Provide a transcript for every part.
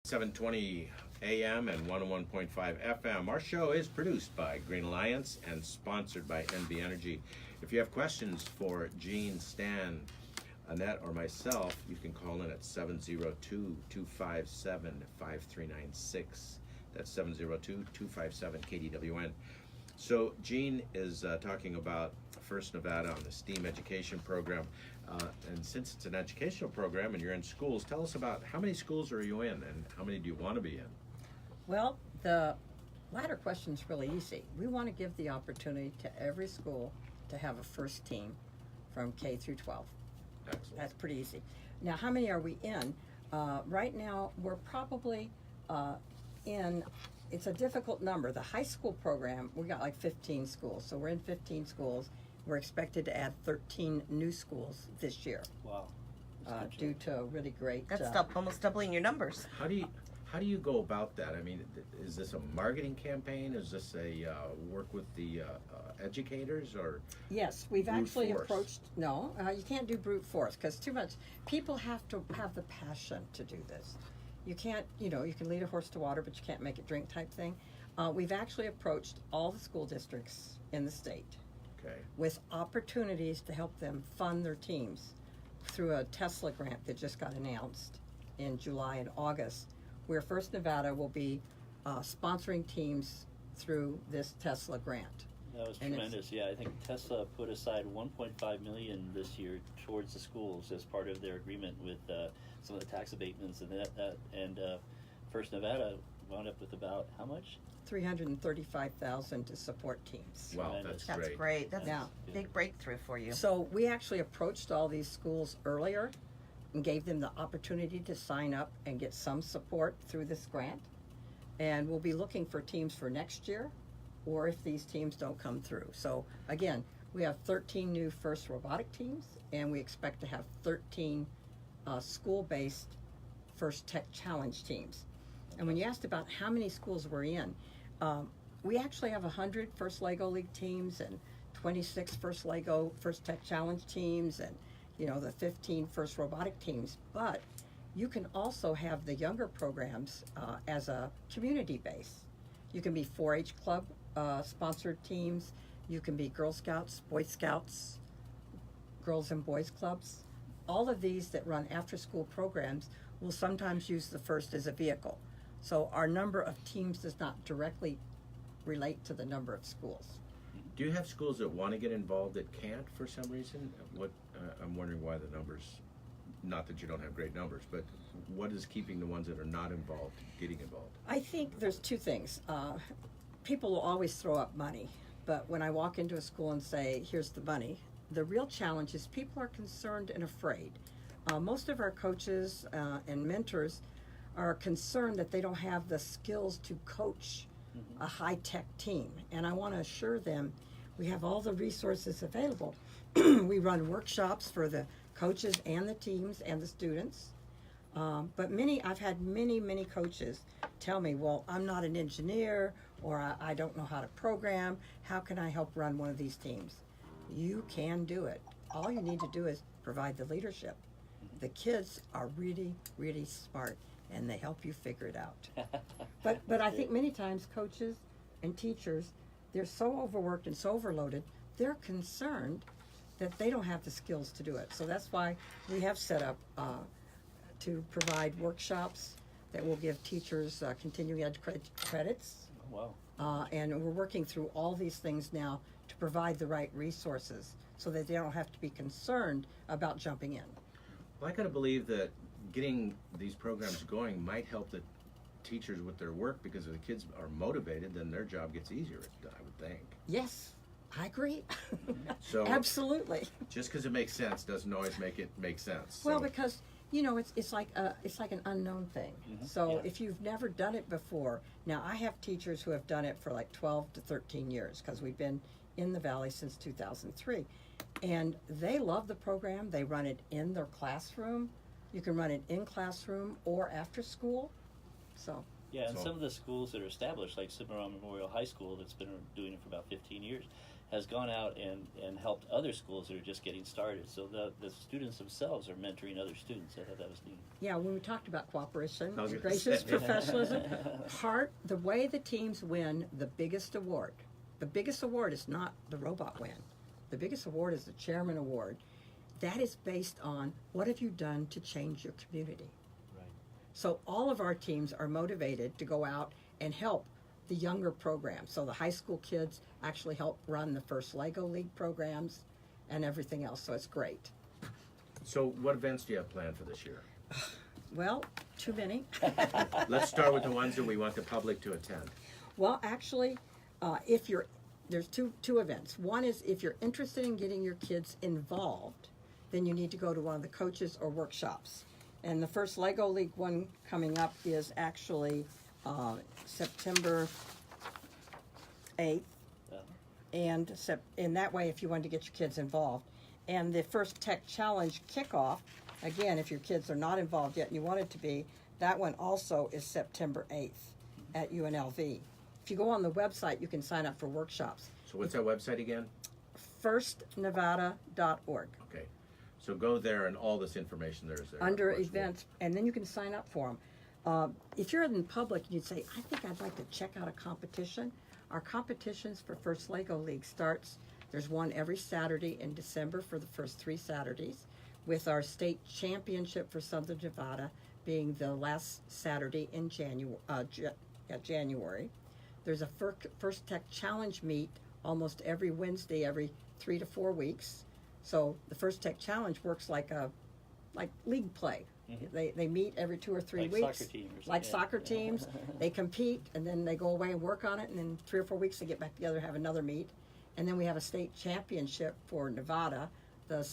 720 AM and 101.5 FM. Our show is produced by Green Alliance and sponsored by NB Energy. If you have questions for Jean, Stan, Annette, or myself, you can call in at 702-257-5396. That's 702-257-KDWN. So Jean is talking about First Nevada on the STEAM education program. And since it's an educational program and you're in schools, tell us about how many schools are you in and how many do you want to be in? Well, the latter question is really easy. We want to give the opportunity to every school to have a first team from K through 12. Excellent. That's pretty easy. Now, how many are we in? Right now, we're probably in, it's a difficult number. The high school program, we got like 15 schools. So we're in 15 schools. We're expected to add 13 new schools this year. Wow. Due to a really great... That's almost doubling your numbers. How do you go about that? I mean, is this a marketing campaign? Is this a work with the educators or? Yes, we've brute actually force? approached. No, you can't do brute force because too much. People have to have the passion to do this. You can't, you can lead a horse to water, but you can't make it drink type thing. We've actually approached all the school districts in the state. Okay. With opportunities to help them fund their teams through a Tesla grant that just got announced in July and August, where First Nevada will be sponsoring teams through this Tesla grant. That was And tremendous. Yeah, I think Tesla put aside $1.5 million this year towards the schools as part of their agreement with some of the tax abatements and and First Nevada wound up with about how much? $335,000 to support teams. Wow, Tremendous. that's That's great. great. That's Yeah. a big breakthrough for you. So we actually approached all these schools earlier and gave them the opportunity to sign up and get some support through this grant. And we'll be looking for teams for next year, or if these teams don't come through. So again, we have 13 new FIRST robotic teams, and we expect to have 13 school-based FIRST Tech Challenge teams. And when you asked about how many schools we're in, we actually have 100 FIRST Lego League teams and 26 FIRST Lego FIRST Tech Challenge teams and the 15 FIRST robotic teams. But you can also have the younger programs as a community base. You can be 4-H club sponsored teams. You can be Girl Scouts, Boy Scouts, Girls and Boys Clubs. All of these that run after-school programs will sometimes use the FIRST as a vehicle. So our number of teams does not directly relate to the number of schools. Do you have schools that want to get involved that can't for some reason? I'm wondering why the numbers, not that you don't have great numbers, but what is keeping the ones that are not involved getting involved? I think there's two things. People will always throw up money, but when I walk into a school and say, here's the money, the real challenge is people are concerned and afraid. Most of our coaches and mentors are concerned that they don't have the skills to coach a high-tech team. And I want to assure them we have all the resources available. We run workshops for the coaches and the teams and the students. But I've had many coaches tell me, well, I'm not an engineer, or I don't know how to program. How can I help run one of these teams? You can do it. All you need to do is provide the leadership. The kids are really smart, and they help you figure it out. But I think many times coaches and teachers, they're so overworked and so overloaded, they're concerned that they don't have the skills to do it. So that's why we have set up to provide workshops that will give teachers continuing ed credits. Oh, wow. And we're working through all these things now to provide the right resources so that they don't have to be concerned about jumping in. Well, I gotta believe that getting these programs going might help the teachers with their work, because if the kids are motivated, then their job gets easier, I would think. Yes, I agree. So Absolutely. just because it makes sense doesn't always make it make sense. Well, So- because it's like an unknown thing. So Yeah. if you've never done it before, now I have teachers who have done it for like 12 to 13 years because we've been in the Valley since 2003, and they love the program. They run it in their classroom. You can run it in classroom or after school. So Yeah, and So- some of the schools that are established, like Cimarron-Memorial High School, that's been doing it for about 15 years, has gone out and helped other schools that are just getting started. So the students themselves are mentoring other students. I thought that was neat. Yeah, when we talked about cooperation, I was gonna gracious say. professionalism, the way the teams win the biggest award is not the robot win. The biggest award is the chairman award. That is based on what have you done to change your community. Right. So all of our teams are motivated to go out and help the younger programs. So the high school kids actually help run the first Lego League programs and everything else. So it's great. So what events do you have planned for this year? Well, too many. Let's start with the ones that we want the public to attend. Well, actually, there's two events. One is if you're interested in getting your kids involved, then you need to go to one of the coaches or workshops. And the first Lego League one coming up is actually September 8th. And that way, if you want to get your kids involved. And the first Tech Challenge kickoff, again, if your kids are not involved yet and you want it to be, that one also is September 8th at UNLV. If you go on the website, you can sign up for workshops. So what's that website again? firstnevada.org. Okay. So go there and all this information there is there. Under Of course, events, and then you can sign up for them. If you're in the public and you'd say, I think I'd like to check out a competition, our competitions for First Lego League starts, there's one every Saturday in December for the first 3 Saturdays, with our state championship for Southern Nevada being the last Saturday in January. There's a First Tech Challenge meet almost every Wednesday, every 3 to 4 weeks. So the First Tech Challenge works like league play. Mm-hmm. They meet every 2 or 3 Like weeks. soccer team or something. Like soccer teams. They compete, and then they go away and work on it, and then 3 or 4 weeks they get back together, have another meet. And then we have a state championship for Nevada the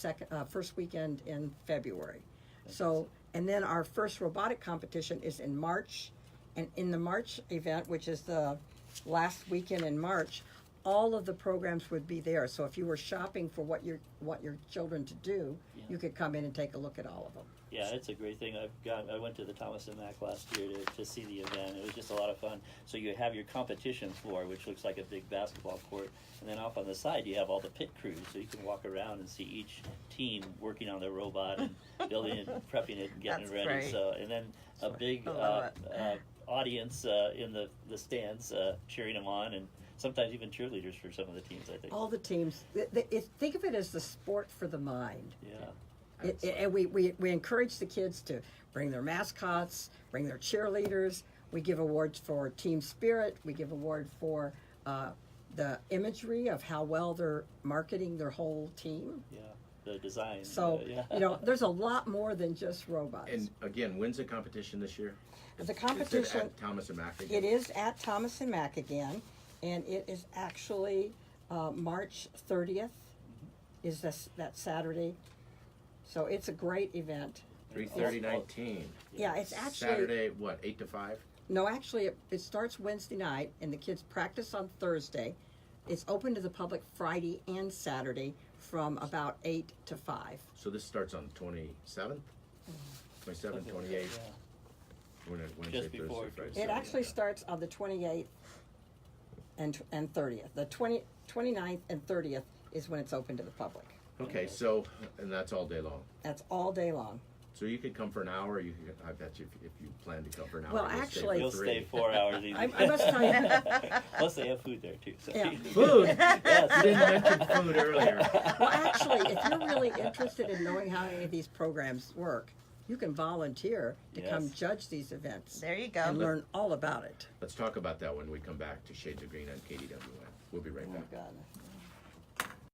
first weekend in February. So, and then our first robotic competition is in March. And in the March event, which is the last weekend in March, all of the programs would be there. So if you were shopping for what your children to do, you could come in and take a look at all of them. Yeah, it's a great thing. I went to the Thomas and Mack last year to see the event. It was just a lot of fun. So you have your competition floor, which looks like a big basketball court, and then off on the side you have all the pit crews, so you can walk around and see each team working on their robot and building it, prepping it, and getting That's it ready. great. So, and then a big audience in the stands cheering them on, and sometimes even cheerleaders for some of the teams, I think. All the teams. Think of it as the sport for the mind. Yeah. And we encourage the kids to bring their mascots, bring their cheerleaders. We give awards for team spirit. We give award for the imagery of how well they're marketing their whole team. Yeah, the design. So, there's a lot more than just robots. And again, when's the competition this year? The competition, Is it at Thomas and Mack again? it is at Thomas and Mack again, and it is actually March 30th is that Saturday. So it's a great event. 3:30-19. Yeah, it's actually Saturday, what, 8 to 5? No, actually, it starts Wednesday night, and the kids practice on Thursday. It's open to the public Friday and Saturday from about 8 to 5. So this starts on the 27th? 27th, 28th? Wednesday, Just before Thursday, Friday, It Saturday. actually starts on the 28th and 30th. The 29th and 30th is when it's open to the public. Okay, so, and that's all day long. That's all day long. So you could come for an hour, I bet you if you plan to come for an hour. Well, you'll actually- You'll stay for stay 3. 4 hours easy. I must tell you. Plus, they have food there too. So. Yeah. Food? Yes. You didn't mention food earlier. Well, actually, if you're really interested in knowing how any of these programs work, you can volunteer to come Yes. judge these events There you go. and learn all about it. Let's talk about that when we come back to Shades of Green on KDWN. We'll be right Oh, back. God.